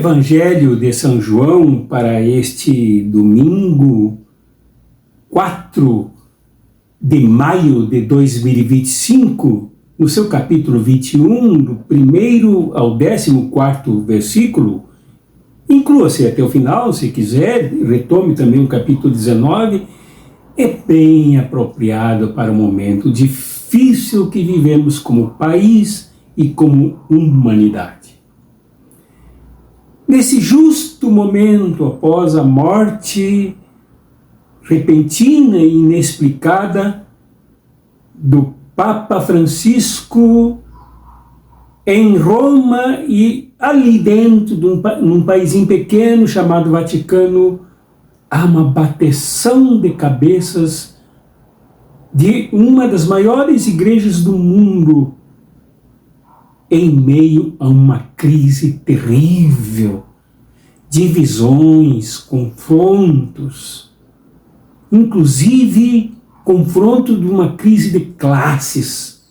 Evangelho de São João para este domingo, 4 de maio de 2025, no seu capítulo 21, do 1º ao 14º versículo. Inclua-se até o final, se quiser, retome também o capítulo 19, é bem apropriado para o momento difícil que vivemos como país e como humanidade. Nesse justo momento após a morte repentina e inexplicada do Papa Francisco em Roma e ali dentro num paísinho pequeno chamado Vaticano, há uma bateção de cabeças de uma das maiores igrejas do mundo em meio a uma crise terrível, divisões, confrontos, inclusive confronto de uma crise de classes,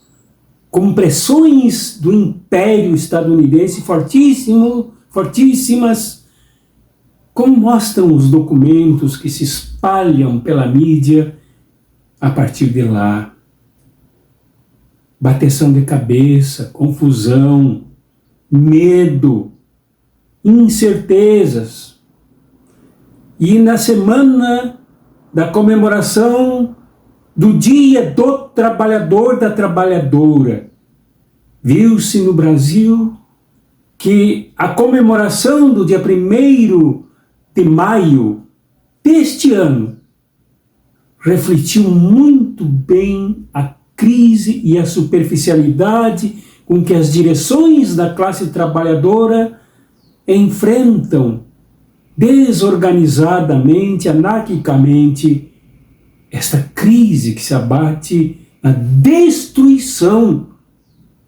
com pressões do Império estadunidense fortíssimas, como mostram os documentos que se espalham pela mídia a partir de lá. Bateção de cabeça, confusão, medo, incertezas. E na semana da comemoração do Dia do Trabalhador, da Trabalhadora, viu-se no Brasil que a comemoração do dia 1º de maio deste ano refletiu muito bem a crise e a superficialidade com que as direções da classe trabalhadora enfrentam desorganizadamente, anarquicamente, esta crise que se abate na destruição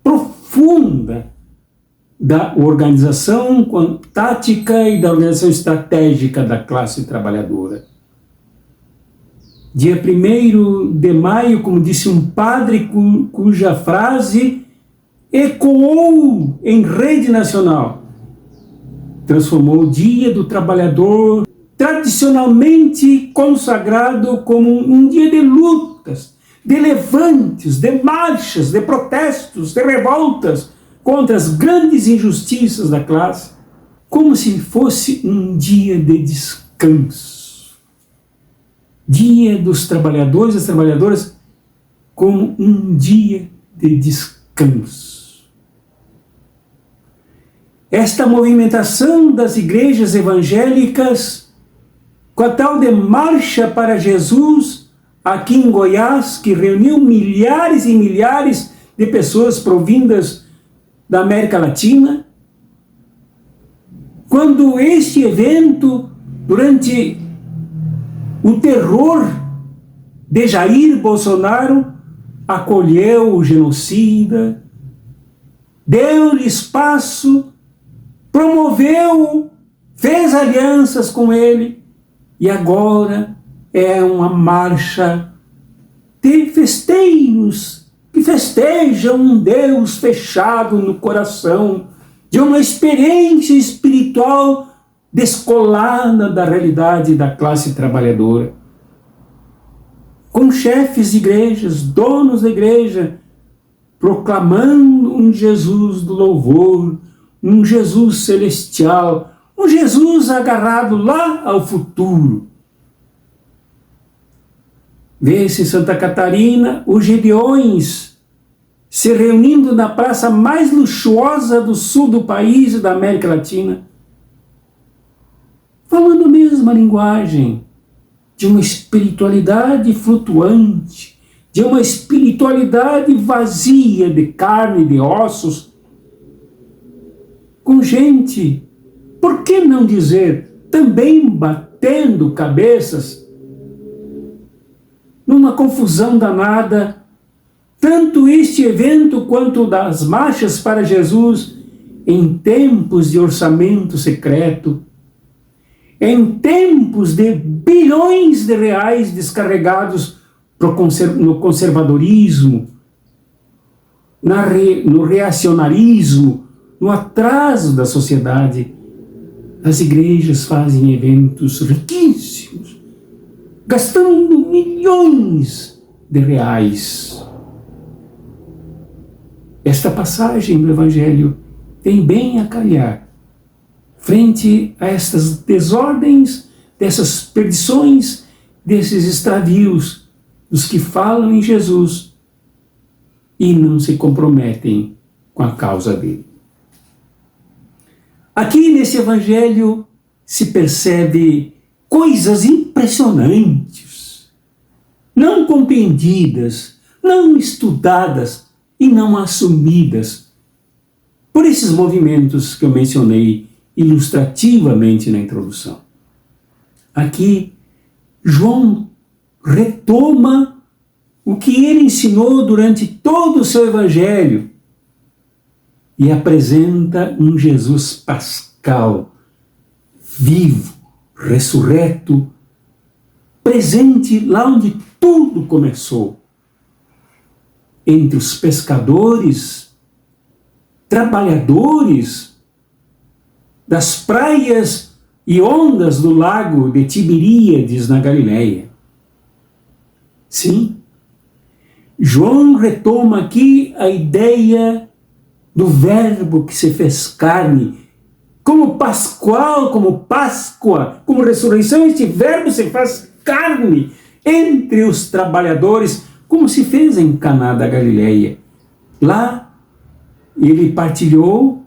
profunda da organização tática e da organização estratégica da classe trabalhadora. Dia 1º de maio, como disse um padre cuja frase ecoou em rede nacional, transformou o Dia do Trabalhador, tradicionalmente consagrado como um dia de lutas, de levantes, de marchas, de protestos, de revoltas contra as grandes injustiças da classe, como se fosse um dia de descanso. Dia dos trabalhadores e das trabalhadoras como um dia de descanso. Esta movimentação das igrejas evangélicas, com a tal de Marcha para Jesus, aqui em Goiás, que reuniu milhares e milhares de pessoas provindas da América Latina, quando este evento, durante o terror de Jair Bolsonaro, acolheu o genocida, deu-lhe espaço, promoveu, fez alianças com ele, e agora é uma marcha de festeiros que festejam um Deus fechado no coração, de uma experiência espiritual descolada da realidade da classe trabalhadora, com chefes de igrejas, donos da igreja, proclamando um Jesus do louvor, um Jesus celestial, um Jesus agarrado lá ao futuro. Vê-se em Santa Catarina os Gedeões se reunindo na praça mais luxuosa do sul do país e da América Latina, falando a mesma linguagem de uma espiritualidade flutuante, de uma espiritualidade vazia de carne e de ossos, com gente, por que não dizer, também batendo cabeças, numa confusão danada, tanto este evento quanto das marchas para Jesus, em tempos de orçamento secreto, em tempos de bilhões de reais descarregados no conservadorismo, no reacionarismo, no atraso da sociedade, As igrejas fazem eventos riquíssimos, gastando milhões de reais. Esta passagem do Evangelho tem bem a calhar frente a estas desordens, dessas perdições, desses extravios dos que falam em Jesus e não se comprometem com a causa dele. Aqui nesse Evangelho se percebe coisas impressionantes, não compreendidas, não estudadas e não assumidas por esses movimentos que eu mencionei ilustrativamente na introdução. Aqui, João retoma o que ele ensinou durante todo o seu Evangelho e apresenta um Jesus pascal, vivo, ressurreto, presente lá onde tudo começou, entre os pescadores, trabalhadores das praias e ondas do lago de Tiberíades na Galileia. Sim, João retoma aqui a ideia do verbo que se fez carne, como pascual, como Páscoa, como ressurreição, este verbo se faz carne entre os trabalhadores, como se fez em Caná da Galileia. Lá ele partilhou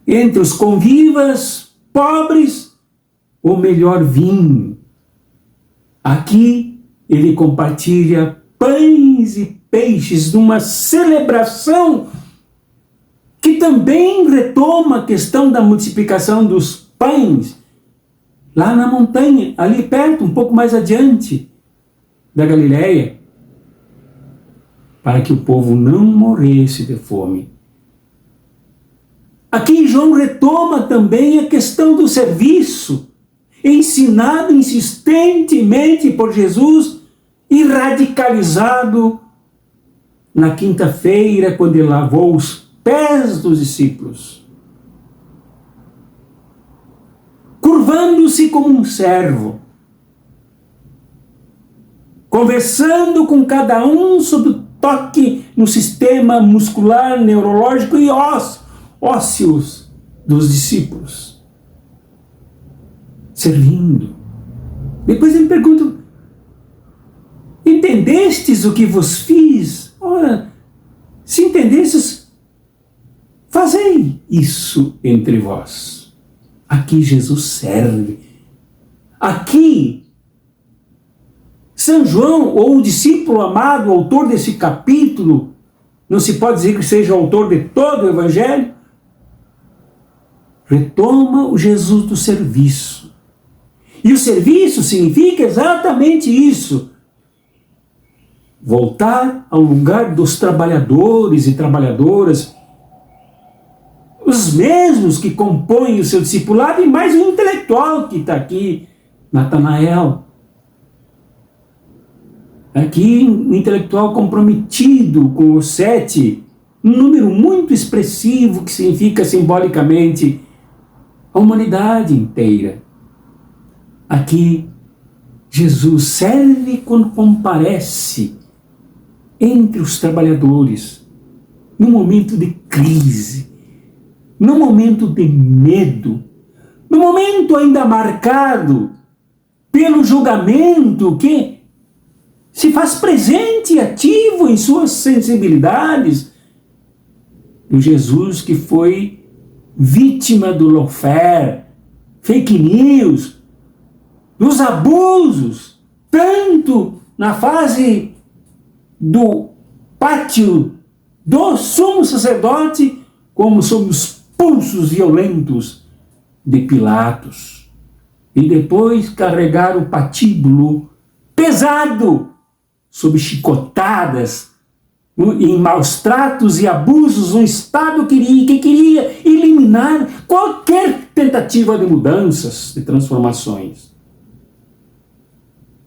entre os convivas pobres o melhor vinho. Aqui ele compartilha pães e peixes numa celebração que também retoma a questão da multiplicação dos pães lá na montanha, ali perto, um pouco mais adiante da Galileia, para que o povo não morresse de fome. Aqui João retoma também a questão do serviço, ensinado insistentemente por Jesus e radicalizado na quinta-feira, quando ele lavou os pés dos discípulos, curvando-se como um servo, conversando com cada um sob o toque no sistema muscular, neurológico e ósseos dos discípulos, servindo. Depois ele pergunta: entendestes o que vos fiz? Ora, se entendestes, fazei isso entre vós. Aqui Jesus serve. Aqui São João, ou o discípulo amado, o autor desse capítulo, não se pode dizer que seja o autor de todo o Evangelho, retoma o Jesus do serviço. E o serviço significa exatamente isso: voltar ao lugar dos trabalhadores e trabalhadoras, os mesmos que compõem o seu discipulado, e mais o intelectual que está aqui, Natanael. Aqui, um intelectual comprometido com os 7, um número muito expressivo que significa simbolicamente a humanidade inteira. Aqui, Jesus serve quando comparece entre os trabalhadores, num momento de crise, num momento de medo, num momento ainda marcado pelo julgamento que se faz presente e ativo em suas sensibilidades, do Jesus que foi vítima do lawfare, fake news, dos abusos, tanto na fase do pátio do sumo sacerdote, como sob os pulsos violentos de Pilatos. E depois carregar o patíbulo pesado, sob chicotadas, em maus tratos e abusos, um Estado que queria eliminar qualquer tentativa de mudanças, de transformações.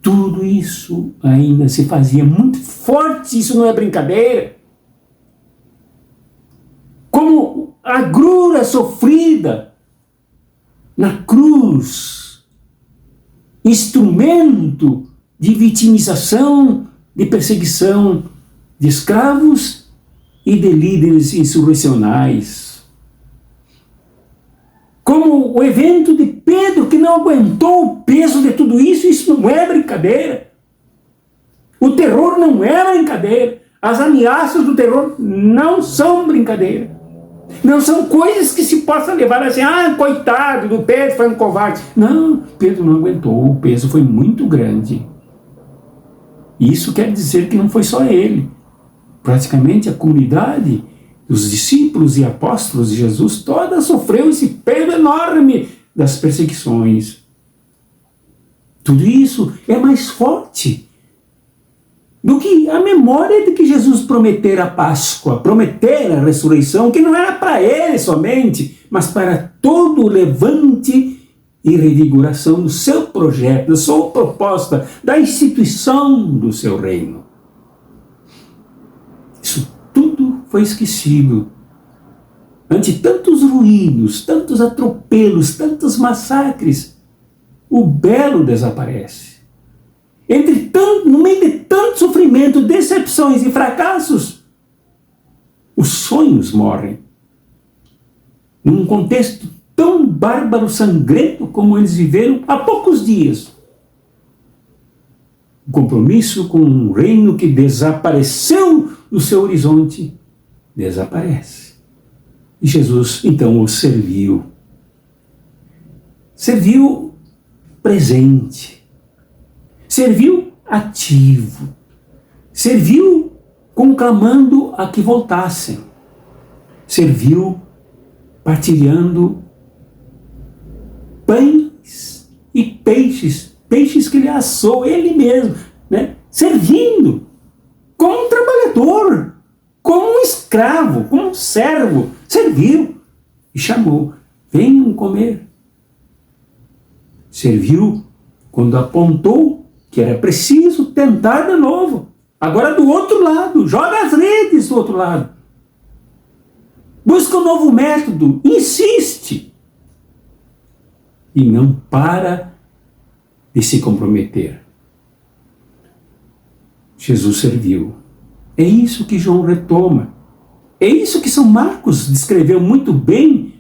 Tudo isso ainda se fazia muito forte, isso não é brincadeira. Como a agrura sofrida na cruz, instrumento de vitimização, de perseguição de escravos e de líderes insurrecionais. Como o evento de Pedro, que não aguentou o peso de tudo isso, isso não é brincadeira. O terror não é brincadeira. As ameaças do terror não são brincadeira. Não são coisas que se possa levar assim, coitado do Pedro, foi um covarde. Não, Pedro não aguentou, o peso foi muito grande. Isso quer dizer que não foi só ele. Praticamente a comunidade, os discípulos e apóstolos de Jesus, toda sofreu esse peso enorme das perseguições. Tudo isso é mais forte do que a memória de que Jesus prometera a Páscoa, prometera a ressurreição, que não era para ele somente, mas para todo o levante e revigoração do seu projeto, da sua proposta, da instituição do seu reino. Isso tudo foi esquecido. Ante tantos ruídos, tantos atropelos, tantos massacres, o belo desaparece. No meio de tanto sofrimento, decepções e fracassos, os sonhos morrem. Num contexto tão bárbaro, sangrento como eles viveram há poucos dias. O compromisso com um reino que desapareceu do seu horizonte, desaparece. E Jesus, então, o serviu. Serviu presente. Serviu ativo. Serviu conclamando a que voltassem. Serviu partilhando pães e peixes que ele assou ele mesmo, né? Servindo como um trabalhador, como um escravo, como um servo, serviu e chamou, venham comer. Serviu quando apontou que era preciso tentar de novo, agora do outro lado, joga as redes do outro lado. Busca um novo método, insiste. E não para de se comprometer. Jesus serviu. É isso que João retoma. É isso que São Marcos descreveu muito bem,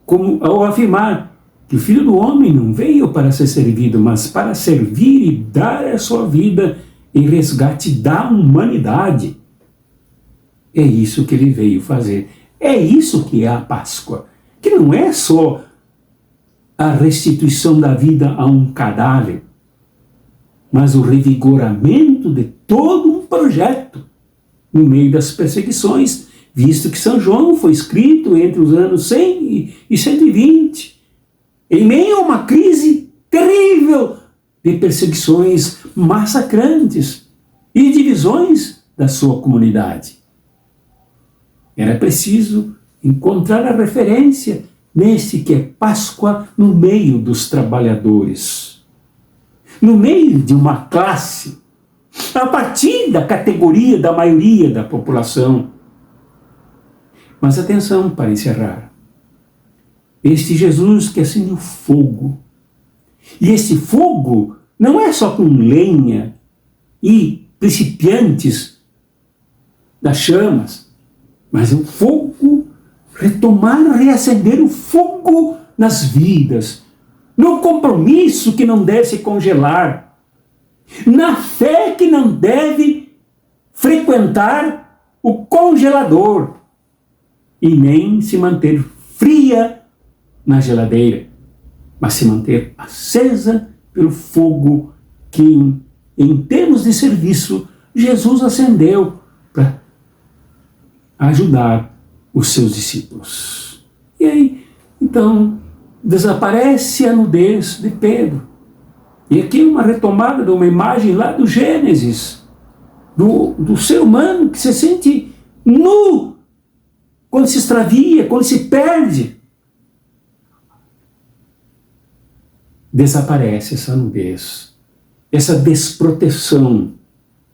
como ao afirmar que o Filho do Homem não veio para ser servido, mas para servir e dar a sua vida em resgate da humanidade. É isso que ele veio fazer. É isso que é a Páscoa, que não é só a restituição da vida a um cadáver, mas o revigoramento de todo um projeto no meio das perseguições, visto que São João foi escrito entre os anos 100 e 120, em meio a uma crise terrível de perseguições massacrantes e divisões da sua comunidade. Era preciso encontrar a referência nesse que é Páscoa no meio dos trabalhadores, no meio de uma classe, a partir da categoria da maioria da população. Mas atenção para encerrar. Este Jesus que acende o fogo. E esse fogo não é só com lenha e principiantes das chamas, mas é o fogo, retomar, reacender o fogo nas vidas, no compromisso que não deve se congelar, na fé que não deve frequentar o congelador e nem se manter fria na geladeira, mas se manter acesa pelo fogo que, em termos de serviço, Jesus acendeu para ajudar os seus discípulos. E aí, então, desaparece a nudez de Pedro. E aqui uma retomada de uma imagem lá do Gênesis, do ser humano que se sente nu quando se extravia, quando se perde. Desaparece essa nudez, essa desproteção,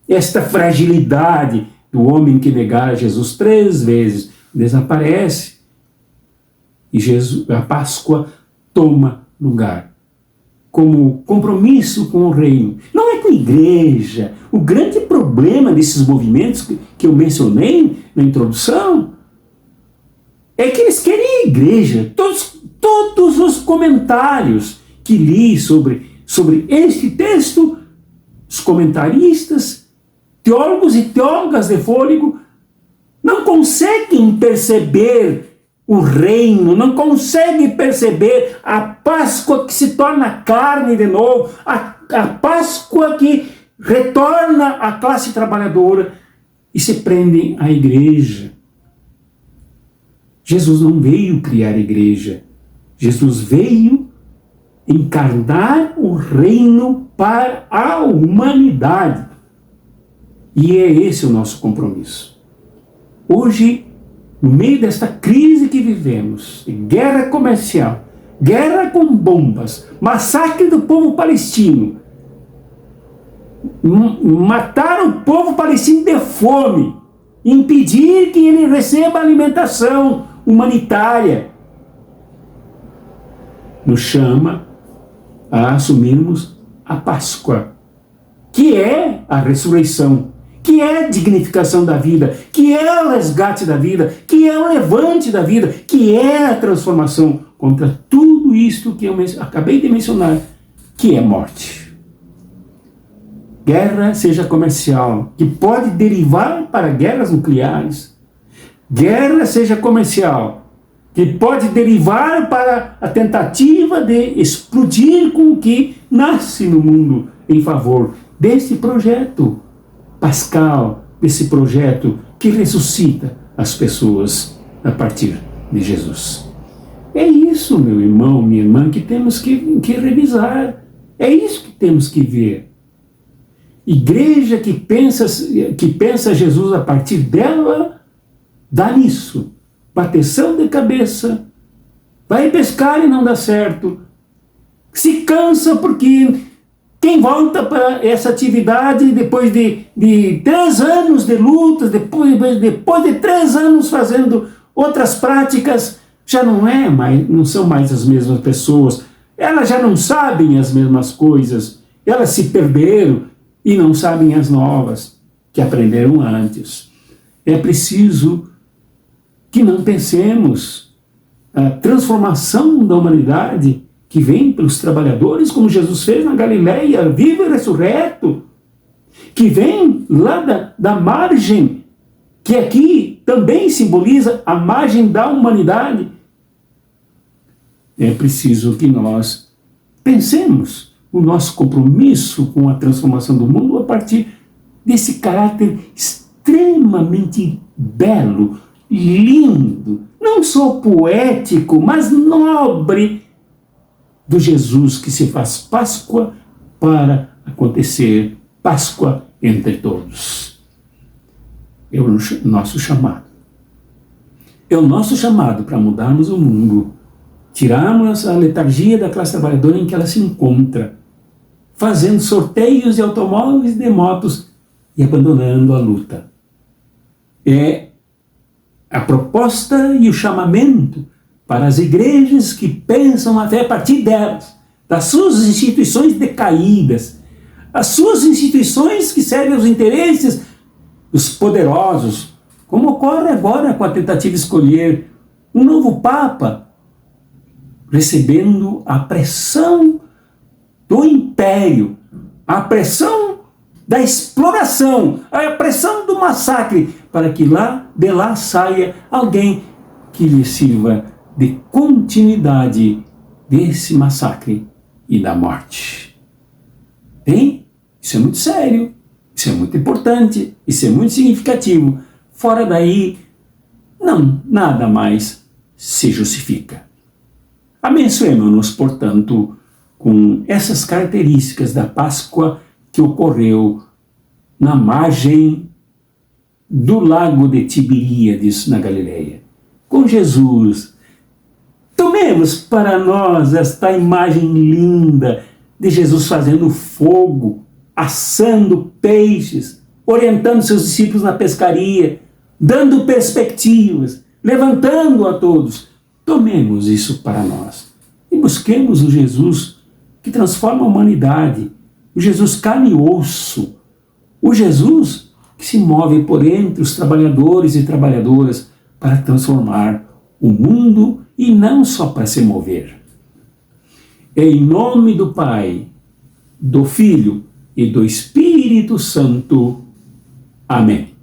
esta fragilidade do homem que negara Jesus 3 vezes, desaparece. E Jesus, a Páscoa toma lugar como compromisso com o reino. Não é com a igreja. O grande problema desses movimentos que eu mencionei na introdução é que eles querem a igreja. Todos os comentários que li sobre este texto, os comentaristas, teólogos e teólogas de fôlego, não conseguem perceber o reino, não conseguem perceber a Páscoa que se torna carne de novo, a Páscoa que retorna à classe trabalhadora, e se prendem à igreja. Jesus não veio criar a igreja. Jesus veio encarnar o reino para a humanidade. E é esse o nosso compromisso. Hoje, no meio desta crise que vivemos, guerra comercial, guerra com bombas, massacre do povo palestino, matar o povo palestino de fome, impedir que ele receba alimentação humanitária, nos chama a assumirmos a Páscoa, que é a ressurreição, que é a dignificação da vida, que é o resgate da vida, que é o levante da vida, que é a transformação contra tudo isto que eu acabei de mencionar, que é morte. Guerra, seja comercial, que pode derivar para guerras nucleares. Guerra, seja comercial, que pode derivar para a tentativa de explodir com o que nasce no mundo em favor desse projeto pascal, desse projeto que ressuscita as pessoas a partir de Jesus. É isso, meu irmão, minha irmã, que temos que revisar. É isso que temos que ver. Igreja que pensa Jesus a partir dela, dá nisso. Bateção de cabeça, vai pescar e não dá certo, se cansa porque quem volta para essa atividade depois de 3 anos de lutas, depois de 3 anos fazendo outras práticas, já não são mais as mesmas pessoas, elas já não sabem as mesmas coisas, elas se perderam e não sabem as novas que aprenderam antes. É preciso que não pensemos a transformação da humanidade que vem pelos trabalhadores, como Jesus fez na Galileia, vivo e ressurreto, que vem lá da margem, que aqui também simboliza a margem da humanidade. É preciso que nós pensemos o nosso compromisso com a transformação do mundo a partir desse caráter extremamente belo, lindo, não só poético, mas nobre, do Jesus que se faz Páscoa para acontecer Páscoa entre todos. É o nosso chamado. É o nosso chamado para mudarmos o mundo, tirarmos a letargia da classe trabalhadora em que ela se encontra, fazendo sorteios de automóveis e de motos e abandonando a luta. É a proposta e o chamamento para as igrejas que pensam até a partir delas, das suas instituições decaídas, as suas instituições que servem aos interesses dos poderosos, como ocorre agora com a tentativa de escolher um novo Papa, recebendo a pressão do império, a pressão da exploração, a pressão do massacre, para que de lá saia alguém que lhe sirva de continuidade desse massacre e da morte. Bem, isso é muito sério, isso é muito importante, isso é muito significativo. Fora daí, nada mais se justifica. Abençoemos-nos, portanto, com essas características da Páscoa que ocorreu na margem do lago de Tiberíades, na Galileia, com Jesus. Tomemos para nós esta imagem linda de Jesus fazendo fogo, assando peixes, orientando seus discípulos na pescaria, dando perspectivas, levantando a todos. Tomemos isso para nós e busquemos o Jesus que transforma a humanidade, o Jesus carne e osso, o Jesus que se move por entre os trabalhadores e trabalhadoras para transformar o mundo e não só para se mover. Em nome do Pai, do Filho e do Espírito Santo. Amém.